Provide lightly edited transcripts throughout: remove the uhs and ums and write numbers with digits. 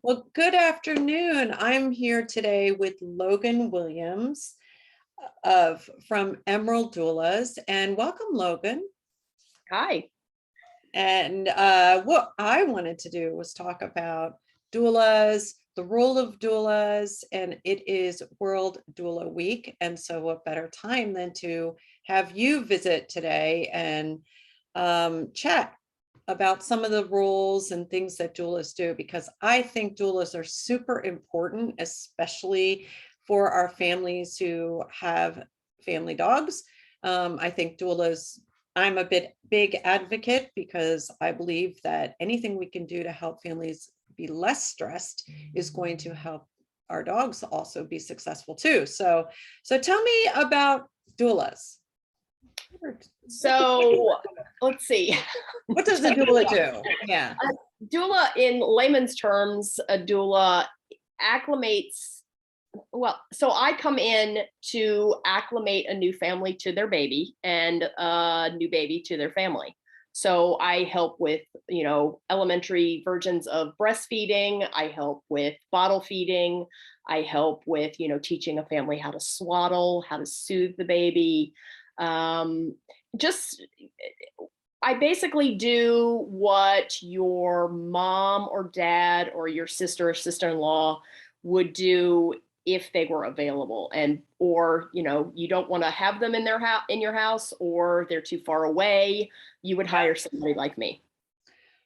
Well, good afternoon. I'm here today with Logan Williams of from Emerald Doulas, and welcome, Logan. Hi. And what I wanted to do was talk about doulas, the role of doulas, and it is World Doula Week. And so what better time than to have you visit today and chat about some of the roles and things that doulas do, because I think doulas are super important, especially for our families who have family dogs. I think doulas, I'm a big advocate because I believe that anything we can do to help families be less stressed is going to help our dogs also be successful too. So tell me about doulas. So let's see. What does a doula do? Yeah. Doula, in layman's terms, a doula acclimates. Well, so I come in to acclimate a new family to their baby and a new baby to their family. So I help with, elementary versions of breastfeeding. I help with bottle feeding. I help with, teaching a family how to swaddle, how to soothe the baby. Um, just I basically do what your mom or dad or your sister or sister-in-law would do if they were available, and or you don't want to have them in their house, in your house, or they're too far away, you would hire somebody like me.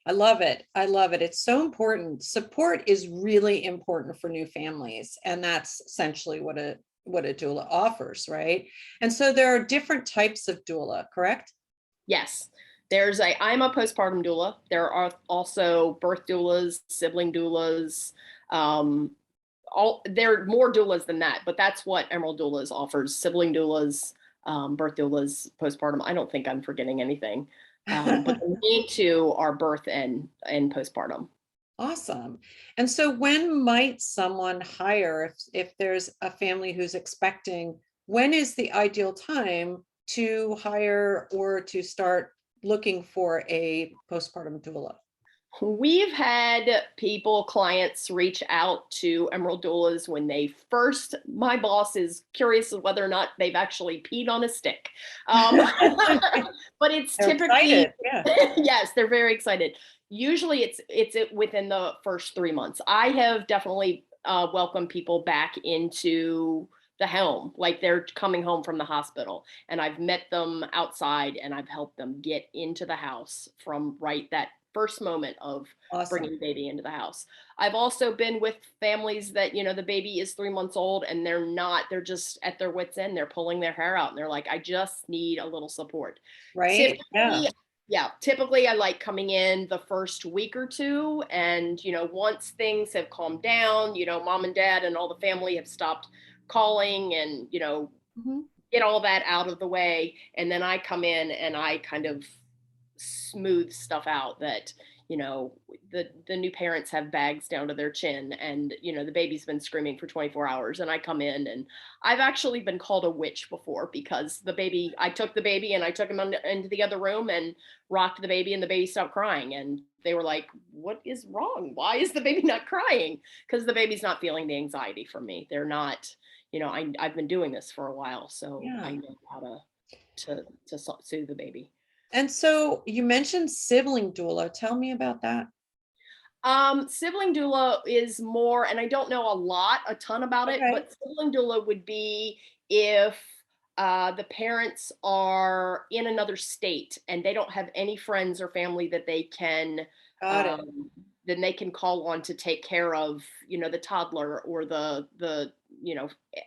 I love it. I love it. It's so important. Support is really important for new families, and that's essentially what a doula offers, right? And so there are different types of doula, correct? Yes. I'm a postpartum doula. There are also birth doulas, sibling doulas. Um, there are more doulas than that, but that's what Emerald Doulas offers: sibling doulas, birth doulas, postpartum. I don't think I'm forgetting anything, but the main two are birth and postpartum. Awesome. And so when might someone hire if there's a family who's expecting, when is the ideal time to hire or to start looking for a postpartum doula? We've had clients reach out to Emerald Doulas when my boss is curious of whether or not they've actually peed on a stick. But it's They're typically, excited. Yeah. yes, they're very excited. Usually it's within the first 3 months. I have definitely welcomed people back into the home, like they're coming home from the hospital, and I've met them outside and I've helped them get into the house from right that first moment of bringing Awesome. the baby into the house. I've also been with families that, the baby is 3 months old and they're just at their wits' end. They're pulling their hair out and they're like, I just need a little support. Right? Yeah. Typically, yeah, typically I like coming in the first week or two. And, once things have calmed down, mom and dad and all the family have stopped calling and, Mhm. get all that out of the way. And then I come in and I kind of smooth stuff out that the new parents have bags down to their chin, and the baby's been screaming for 24 hours, and I come in, and I've actually been called a witch before because I took the baby and I took him into the other room and rocked the baby, and the baby stopped crying, and they were like, what is wrong? Why is the baby not crying? Because the baby's not feeling the anxiety from me. They're not, I've been doing this for a while, so I Yeah. know how to soothe the baby. And so you mentioned sibling doula. Tell me about that. Sibling doula is more, and I don't know a ton about it, Okay. but sibling doula would be if the parents are in another state and they don't have any friends or family that Got it. um, then they can call on to take care of, the toddler or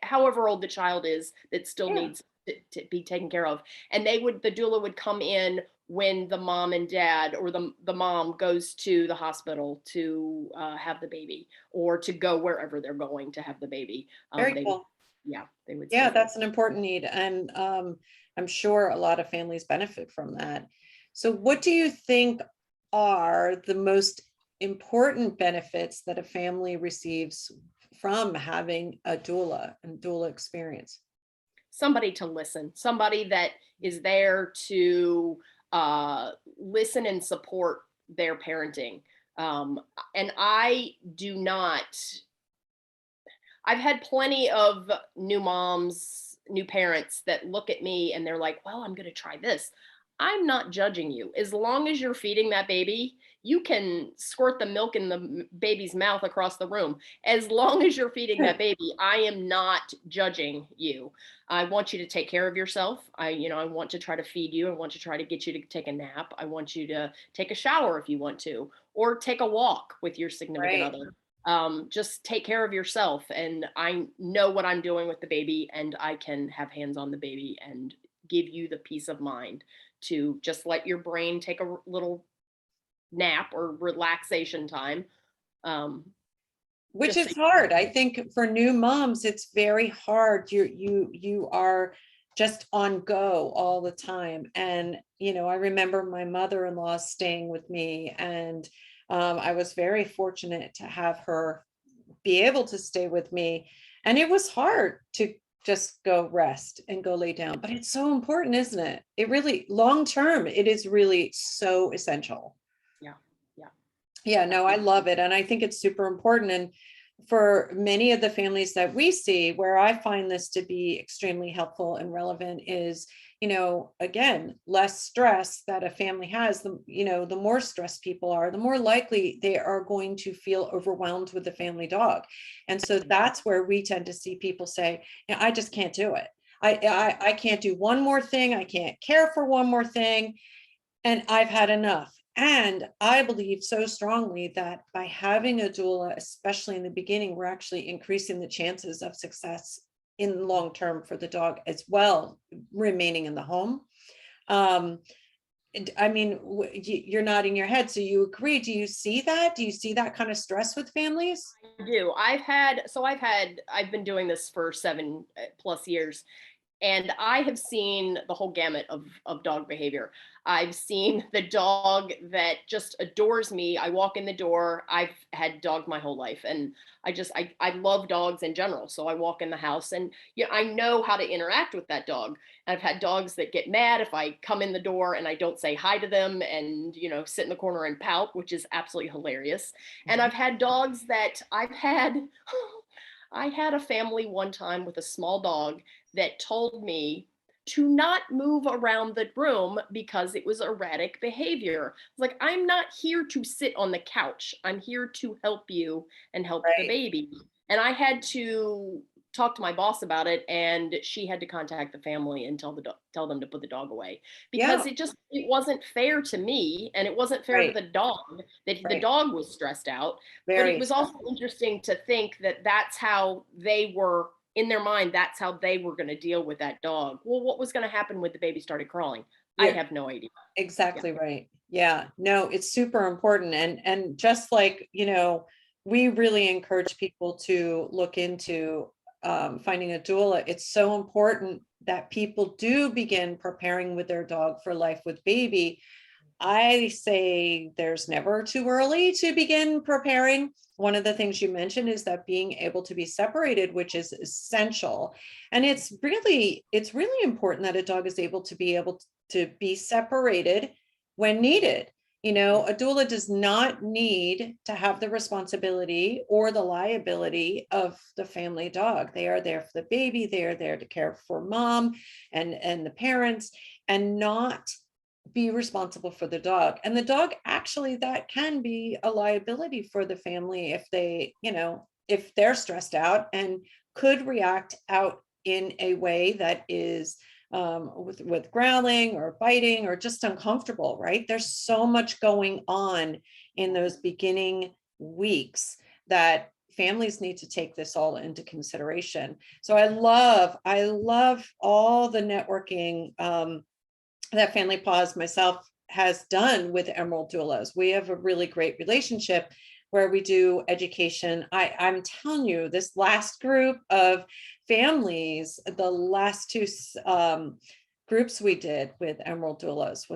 however old the child is that still Yeah. needs to be taken care of. And the doula would come in when the mom and dad, or the mom goes to the hospital to have the baby, or to go wherever they're going to have the baby. Very They would, cool. yeah, they would Yeah, stay there. that's an important need. And I'm sure a lot of families benefit from that. So what do you think are the most important benefits that a family receives from having a doula and doula experience? Somebody to listen, somebody that is there to listen and support their parenting. And I do not, I've had plenty of new moms, new parents that look at me and they're like, well, I'm going to try this. I'm not judging you. As long as you're feeding that baby, you can squirt the milk in the baby's mouth across the room. As long as you're feeding that baby, I am not judging you. I want you to take care of yourself. I want to try to feed you. I want to try to get you to take a nap. I want you to take a shower if you want to, or take a walk with your significant Right. other. Just take care of yourself. And I know what I'm doing with the baby, and I can have hands on the baby and give you the peace of mind to just let your brain take a little nap or relaxation time. Um, Which just so is hard. I think for new moms, it's very hard. You are just on go all the time. And I remember my mother-in-law staying with me, and I was very fortunate to have her be able to stay with me. And it was hard to just go rest and go lay down. But it's so important, isn't it? It really, long term, it is really so essential. yeah, yeah, Yeah, no, I definitely. love it. And I think it's super important. And for many of the families that we see, where I find this to be extremely helpful and relevant is, again, less stress that a family has, the more stressed people are, the more likely they are going to feel overwhelmed with the family dog. And so that's where we tend to see people say, I just can't do it. I can't do one more thing. I can't care for one more thing. And I've had enough. And I believe so strongly that by having a doula, especially in the beginning, we're actually increasing the chances of success in the long term for the dog as well, remaining in the home. Um, I mean, you're nodding your head, so you agree. Do you see that? Do you see that kind of stress with families? I do. I've been doing this for 7+ years. And I have seen the whole gamut of dog behavior. I've seen the dog that just adores me. I walk in the door. I've had dogs my whole life, and I love dogs in general. So I walk in the house, and I know how to interact with that dog. I've had dogs that get mad if I come in the door and I don't say hi to them, and sit in the corner and pout, which is absolutely hilarious. And I've had dogs that I've had. I had a family one time with a small dog that told me to not move around the room because it was erratic behavior. It's like, I'm not here to sit on the couch. I'm here to help you and help the Right. baby. And I had to talk to my boss about it, and she had to contact the family and tell them to put the dog away, because Yeah. it wasn't fair to me, and it wasn't fair to Right. the dog that the Right. dog was stressed out. But it Very. was also interesting to think that that's how they were, in their mind, that's how they were going to deal with that dog. Well, what was going to happen when the baby started crawling? I Yeah. have no idea. Yeah. Exactly right. Yeah, no, it's super important. And just like, we really encourage people to look into finding a doula. It's so important that people do begin preparing with their dog for life with baby. I say there's never too early to begin preparing. One of the things you mentioned is that being able to be separated, which is essential. And it's really important that a dog is able to be separated when needed. A doula does not need to have the responsibility or the liability of the family dog. They are there for the baby, they are there to care for mom and the parents, and not be responsible for the dog. And the dog, actually, that can be a liability for the family if if they're stressed out and could react out in a way that is with growling or biting or just uncomfortable, right? There's so much going on in those beginning weeks that families need to take this all into consideration. So I love all the networking that Family Pause myself has done with Emerald Doulas. We have a really great relationship where we do education. I'm telling you, this last group of families, the last two groups we did with Emerald Doulas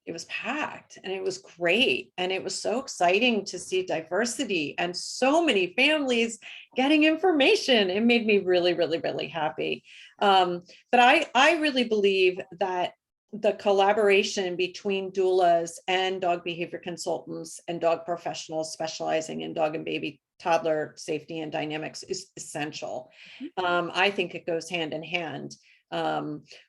it was packed and it was great. And it was so exciting to see diversity and so many families getting information. It made me really, really, really happy. But I really believe that the collaboration between doulas and dog behavior consultants and dog professionals specializing in dog and baby toddler safety and dynamics is essential. I think it goes hand in hand.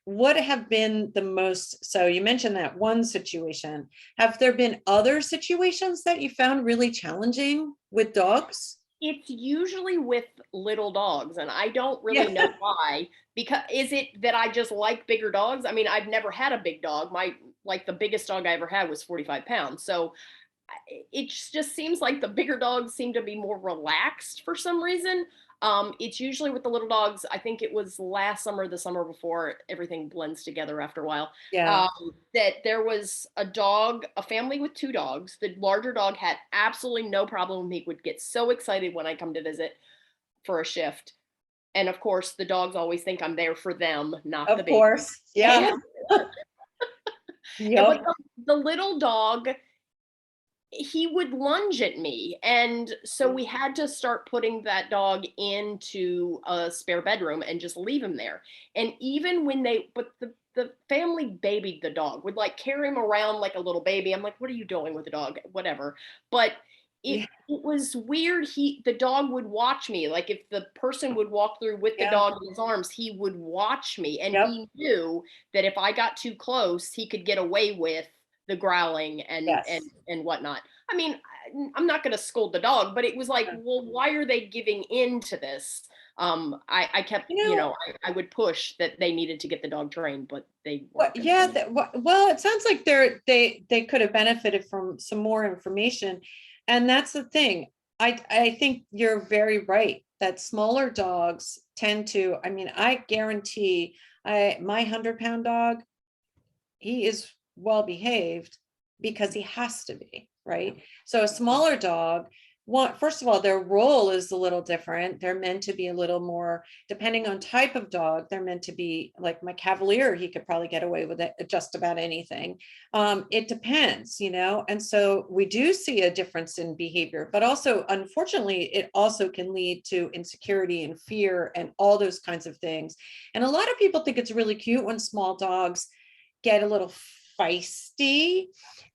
What have been the most, so you mentioned that one situation, have there been other situations that you found really challenging with dogs? It's usually with little dogs, and I don't really know Yeah. why. Because is it that I just like bigger dogs? I mean, I've never had a big dog. The biggest dog I ever had was 45 pounds. So it just seems like the bigger dogs seem to be more relaxed for some reason. It's usually with the little dogs. I think it was last summer, the summer before, everything blends together after a while. Yeah. That there was a family with two dogs. The larger dog had absolutely no problem with me, would get so excited when I come to visit for a shift. And of course, the dogs always think I'm there for them, not the Of baby. course. Yeah. But Yep. the little dog, he would lunge at me, and so we had to start putting that dog into a spare bedroom and just leave him there. And even when the family babied the dog, would like carry him around like a little baby. I'm like, what are you doing with the dog? Whatever. But Yeah. it was weird. The dog would watch me. Like if the person would walk through with the Yeah. dog in his arms, he would watch me, and Yep. he knew that if I got too close, he could get away with the growling Yes. and whatnot. I mean, I'm not going to scold the dog, but it was like, well, why are they giving in to this? I kept, You know, I would push that they needed to get the dog trained, but they what, weren't going yeah, to. well, it sounds like they could have benefited from some more information. And that's the thing. I think you're very right that smaller dogs tend to, I mean, I guarantee my 100-pound dog, he is well behaved because he has to be, right? So a smaller dog, first of all, their role is a little different. They're meant to be a little more, depending on type of dog, they're meant to be like my Cavalier. He could probably get away with it, just about anything. It depends, and so we do see a difference in behavior, but also, unfortunately, it also can lead to insecurity and fear and all those kinds of things. And a lot of people think it's really cute when small dogs get a little feisty.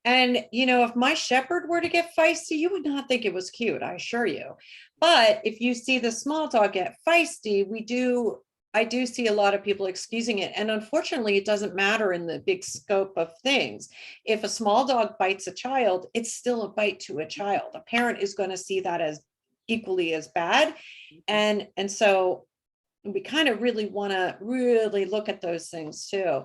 And, if my shepherd were to get feisty, you would not think it was cute, I assure you. But if you see the small dog get feisty, I do see a lot of people excusing it. And unfortunately, it doesn't matter in the big scope of things. If a small dog bites a child, it's still a bite to a child. A parent is going to see that as equally as bad. And so we kind of really want to really look at those things too.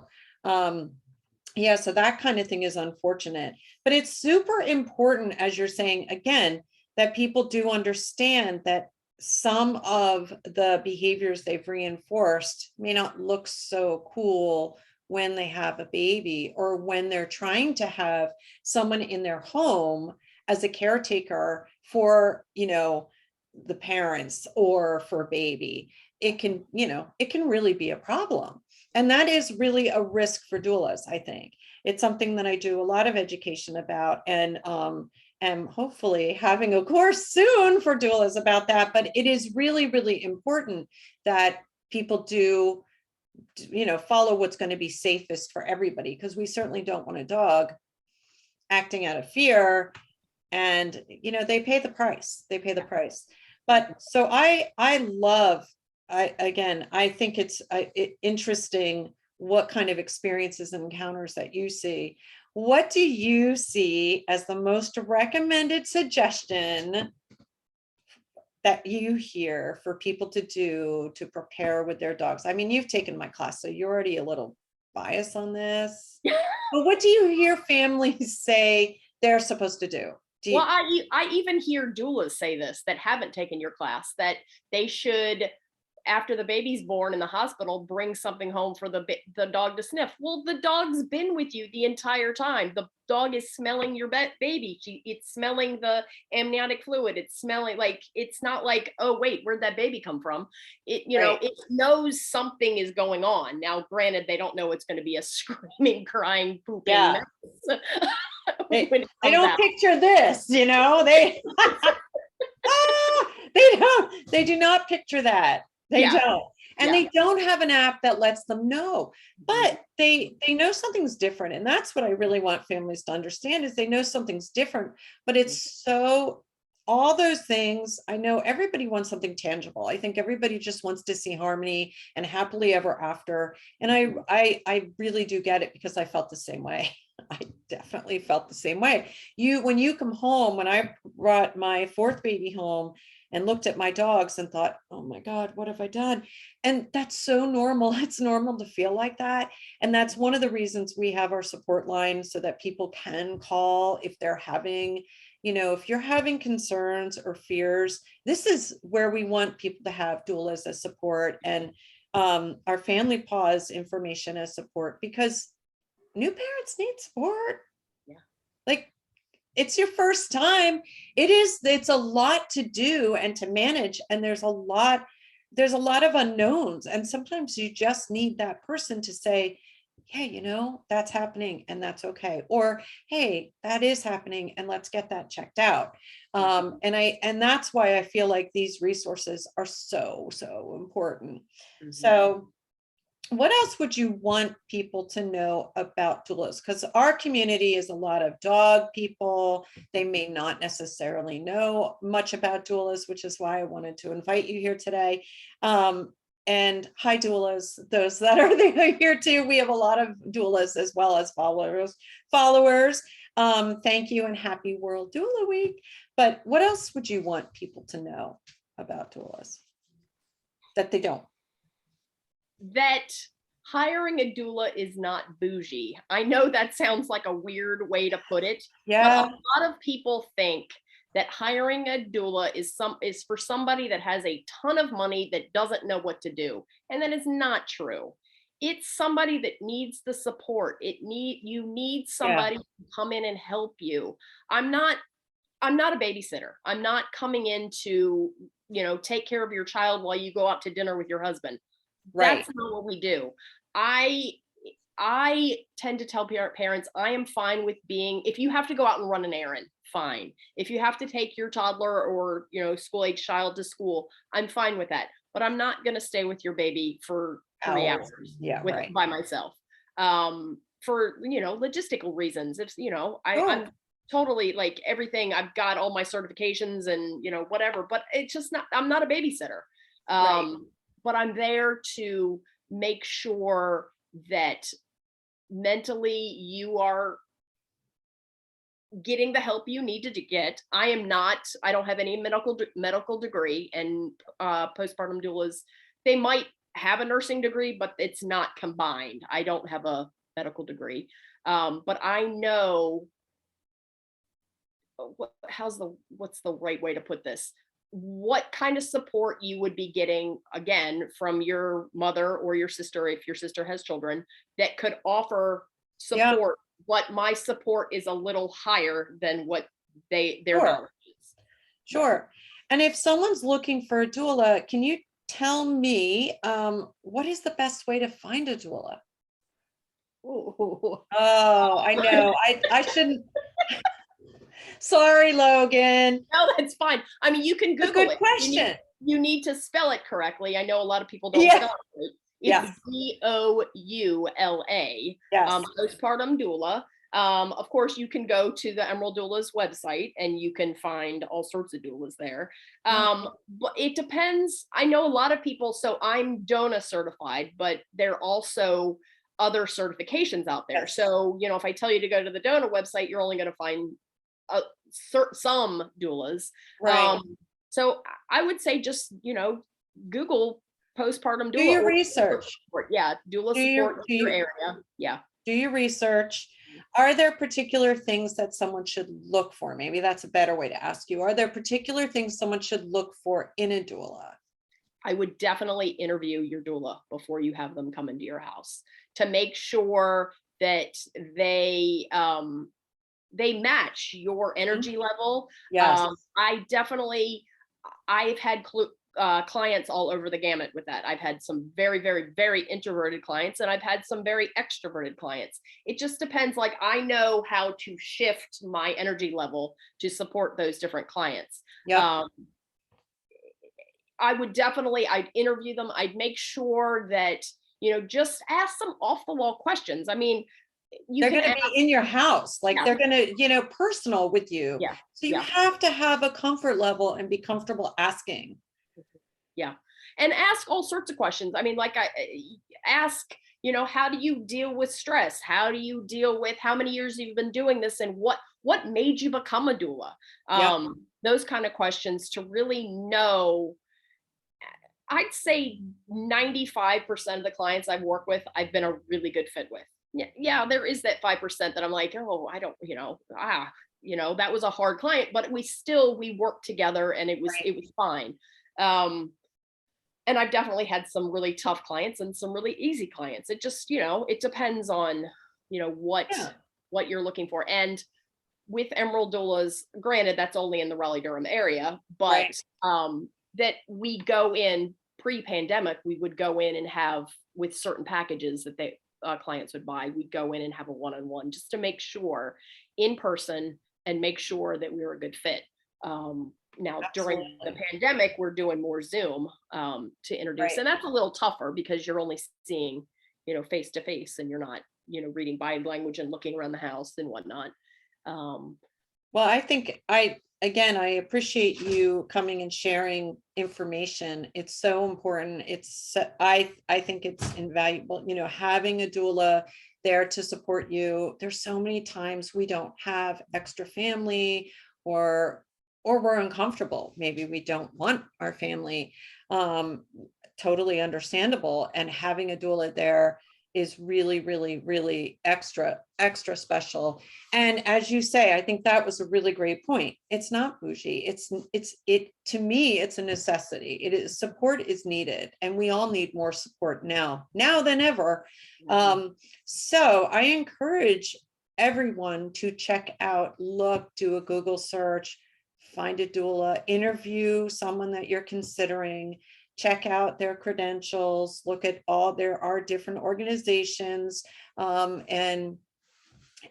Yeah, so that kind of thing is unfortunate, but it's super important, as you're saying, again, that people do understand that some of the behaviors they've reinforced may not look so cool when they have a baby, or when they're trying to have someone in their home as a caretaker for, the parents or for baby. It can really be a problem. And that is really a risk for doulas, I think. It's something that I do a lot of education about, and am hopefully having a course soon for doulas about that. But it is really, really important that people do, follow what's going to be safest for everybody, because we certainly don't want a dog acting out of fear. And, they pay the price. They pay the price. But so I love, I think it's interesting what kind of experiences and encounters that you see. What do you see as the most recommended suggestion that you hear for people to do to prepare with their dogs? I mean, you've taken my class, so you're already a little biased on this. But what do you hear families say they're supposed to do? Well, I even hear doulas say this that haven't taken your class, that they should, after the baby's born in the hospital, bring something home for the dog to sniff. Well, the dog's been with you the entire time. The dog is smelling your baby. It's smelling the amniotic fluid. It's smelling, like, it's not like, oh wait, where'd that baby come from? Right. It knows something is going on. Now, granted, they don't know it's going to be a screaming, crying, pooping Yeah. mess. They don't picture this, they they do not picture that. They don't. And they don't have an app that lets them know. but they know something's different. And that's what I really want families to understand, is they know something's different, but it's so, all those things, I know everybody wants something tangible. I think everybody just wants to see harmony and happily ever after. And I really do get it, because I felt the same way. I definitely felt the same way. When you come home, when I brought my fourth baby home and looked at my dogs and thought, oh my God, what have I done? And that's so normal. It's normal to feel like that. And that's one of the reasons we have our support line, so that people can call if they're having, if you're having concerns or fears. This is where we want people to have doulas as support, and our Family Pause information as support, because new parents need support. Yeah. Like, it's your first time. It's a lot to do and to manage. And there's a lot of unknowns. And sometimes you just need that person to say, hey, that's happening and that's okay. Or, hey, that is happening and let's get that checked out. And that's why I feel like these resources are so, so important. So what else would you want people to know about doulas? Because our community is a lot of dog people. They may not necessarily know much about doulas, which is why I wanted to invite you here today. And hi, doulas, those that are here too. We have a lot of doulas as well as followers. Thank you and happy World Doula Week. But what else would you want people to know about doulas that they don't? That hiring a doula is not bougie. I know that sounds like a weird way to put it, Yeah. but a lot of people think that hiring a doula is for somebody that has a ton of money that doesn't know what to do. And that is not true. It's somebody that needs the support. You need somebody to come in and help you. I'm not a babysitter. I'm not coming in to, take care of your child while you go out to dinner with your husband. Right. That's not what we do. I tend to tell parents, I am fine with if you have to go out and run an errand, fine. If you have to take your toddler or, school-age child to school, I'm fine with that. But I'm not going to stay with your baby for 3 hours by myself. For, logistical reasons. If, I'm totally like everything. I've got all my certifications and, whatever, but it's just I'm not a babysitter. But I'm there to make sure that mentally you are getting the help you need to get. I don't have any medical degree, and postpartum doulas, they might have a nursing degree, but it's not combined. I don't have a medical degree. But I know what's the right way to put this? What kind of support you would be getting, again, from your mother or your sister, if your sister has children, that could offer support. What my support is a little higher than what their knowledge is. Sure. And if someone's looking for a doula, can you tell me what is the best way to find a doula? Ooh. Oh, I know. I shouldn't. Sorry, Logan. No, that's fine. I mean, you can Google it. Good question. You need to spell it correctly. I know a lot of people don't spell it. It's DOULA. Postpartum doula. Of course, you can go to the Emerald Doula's website and you can find all sorts of doulas there. But it depends. I know a lot of people. So I'm DONA certified, but there are also other certifications out there. So, if I tell you to go to the DONA website, you're only going to find some doulas. So I would say just, Google postpartum doula. Do your research. Doula support in your area. Do your research. Are there particular things that someone should look for? Maybe that's a better way to ask you. Are there particular things someone should look for in a doula? I would definitely interview your doula before you have them come into your house to make sure that they match your energy level. I've had clients all over the gamut with that. I've had some very, very, very introverted clients, and I've had some very extroverted clients. It just depends. Like, I know how to shift my energy level to support those different clients. I'd interview them. I'd make sure that just ask some off the wall questions. I mean, you They're can going to ask, be in your house, like yeah, they're going to, personal with you. yeah, So you yeah, have to have a comfort level and be comfortable asking. yeah. And ask all sorts of questions. I mean, like ask, how do you deal with stress? How do you deal with how many years you've been doing this, and what made you become a doula? Yep. Those kind of questions to really know. I'd say 95% of the clients I've worked with, I've been a really good fit with. Yeah, yeah, there is that 5% that I'm like, oh, I don't, that was a hard client, but we worked together and Right. it was fine. Um, and I've definitely had some really tough clients and some really easy clients. It just, it depends on, what Yeah. you're looking for. And with Emerald Doulas, granted, that's only in the Raleigh Durham area, but Right. that we go in pre-pandemic, we would go in and have with certain packages that they clients would buy, we'd go in and have a one-on-one just to make sure in person and make sure that we were a good fit. Now during the Absolutely. pandemic, we're doing more Zoom to introduce, Right. and that's a little tougher because you're only seeing, face to face, and you're not, reading body language and looking around the house and whatnot. Um, Well, I think I appreciate you coming and sharing information. It's so important. I think it's invaluable, having a doula there to support you. There's so many times we don't have extra family, or we're uncomfortable. Maybe we don't want our family. Um, Totally understandable. And having a doula there is really, really, really extra special. And as you say, I think that was a really great point. It's not bougie. To me, it's a necessity. Support is needed, and we all need more support now than ever. So I encourage everyone to check out, do a Google search, find a doula, interview someone that you're considering, check out their credentials, look at there are different organizations, and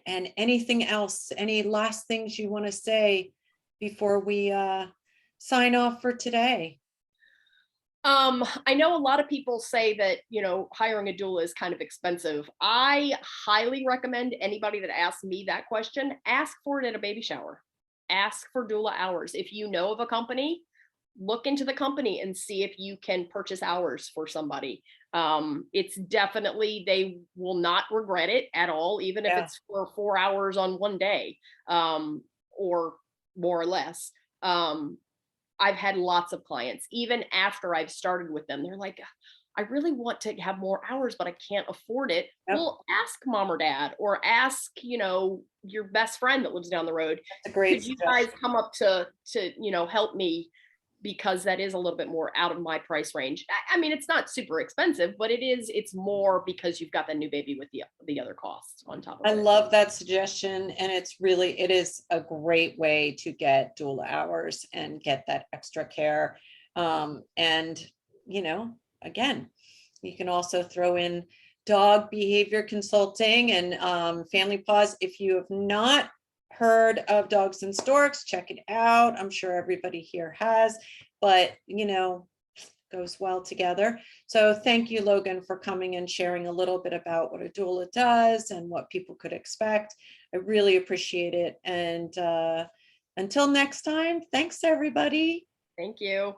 anything else, any last things you want to say before we sign off for today? I know a lot of people say that, hiring a doula is kind of expensive. I highly recommend anybody that asks me that question, ask for it at a baby shower. Ask for doula hours. If you know of a company, look into the company and see if you can purchase hours for somebody. It's definitely, they will not regret it at all, even if Yeah. it's for 4 hours on one day, or more or less. I've had lots of clients, even after I've started with them, they're like, I really want to have more hours, but I can't afford it. Yep. Well, ask mom or dad, or ask, your best friend that lives down the road. That's a great Could you guys suggestion. come up to, help me? Because that is a little bit more out of my price range. I mean, it's not super expensive, but it's more because you've got the new baby with the other costs on top I of it. love that suggestion, and it is a great way to get doula hours and get that extra care. And again, you can also throw in dog behavior consulting and family pause. If you have not heard of Dogs and Storks, check it out. I'm sure everybody here has, but goes well together. So thank you, Logan, for coming and sharing a little bit about what a doula does and what people could expect. I really appreciate it. And until next time, thanks everybody. Thank you.